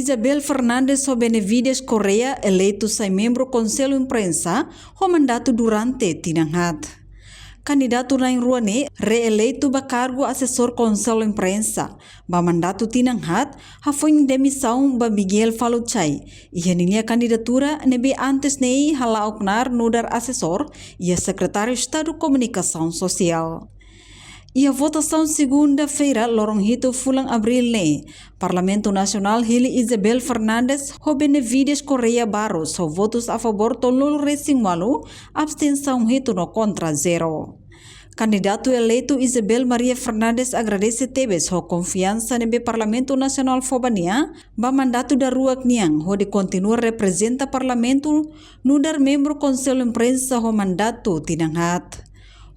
Isabel Fernandes Benevides Correa, eleito sem membro Conselho Imprensa, o mandato durante tinanghat. Candidato lain ruane reeleito ba cargo assessor Conselho Imprensa, ba mandato tinanghat, foi demissão ba Miguel Faluchay. Ia niya candidatura nebe antes nei halaoknar nudar assessor e secretário de Estado de Comunicação Social. E a votação segunda-feira, lorong hito fulang abril ne, Parlamento Nacional hili Isabel Fernandes ho Benevides Correa Barros ho votos a favor tolol racing malu, abstenção hito no contra zero. Candidato eleito Isabel Maria Fernandes agradece tebes ho confiança nebe Parlamento Nacional Fobania, ba mandato da ruak niang ho de continua representa Parlamento no dar membro Conselho Imprensa ho mandato tinanghat.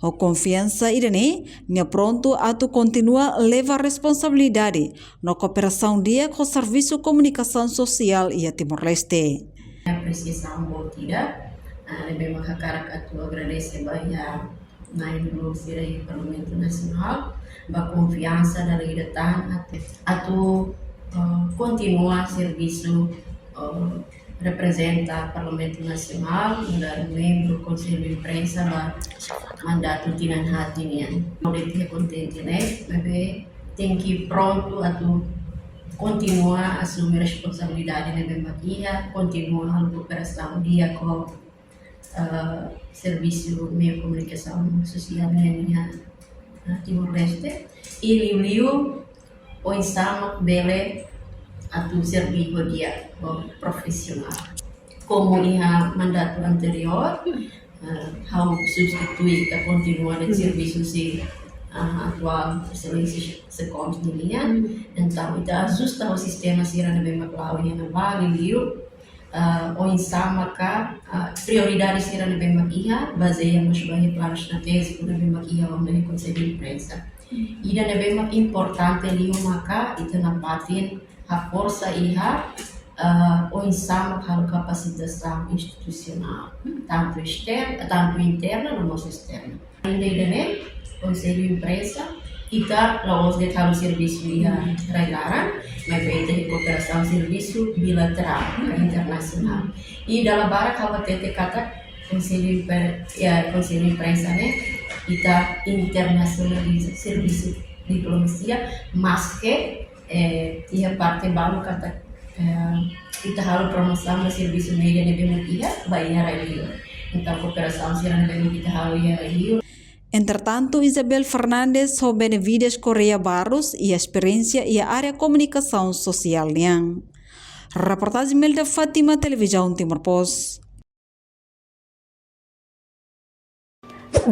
O confiança irene, nia pronto atu continua leva responsabilidade na cooperação dia com o Serviço de Comunicação Social e a Timor-Leste. Apreciação ou tidak, lebih makakarak atu agradece bahia naik dulu sirai Parlamento Nasional, ba confiança da legidataan atu continua serviço representa Parlamento Nacional dan membro Conselho de Imprensa ba mandato tinanghat niyan. Ulit contente né, mas tem que pronto a tu continuar a assumir responsabilidade na Bembaquia, continuar a cooperação dia com serviço de comunicação social na Timor-Leste e liu o insama bele a tu serviço dia profissional. Como ia mandato anterior, how substituir a continuar de serviço se atual excelência seconds de linha, então itu ajusta o sistema sira na bem maclau yang bali liu o insama ka prioridade sira na bem makia baseia nos bairros plano estratégico na bem makia onde é conselho de imprensa e na bem importante liu maka itu na patin a força iha o insama hal kapasitação institucional tanto externa tanto interna como externa ainda idane Conselho de Imprensa kita lawas de tahu serviço iha regularan mas feita de cooperação serviço bilateral internacional e dalam barak hawa tete kata Conselho de Imprensa né kita internacionaliza serviço diplomacia mas que ia parte baru kata kita harus promoção no serviço média de Bemuquia vai a Rio então cooperação será no kita harus ir a Rio. Entretanto, Isabel Fernandes ho Benevides Correa Barros e a experiência e a área comunicação social niang. Reportagem Melda Fátima, Televisão Timor Post.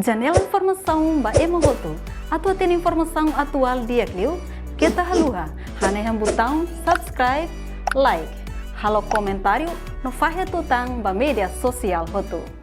Janela informação ba emogoto. Atua tem informação atual dia kliu. Kita haluha, hane botão subscribe, like, halo comentário no fahe tutang ba media sosial hotu.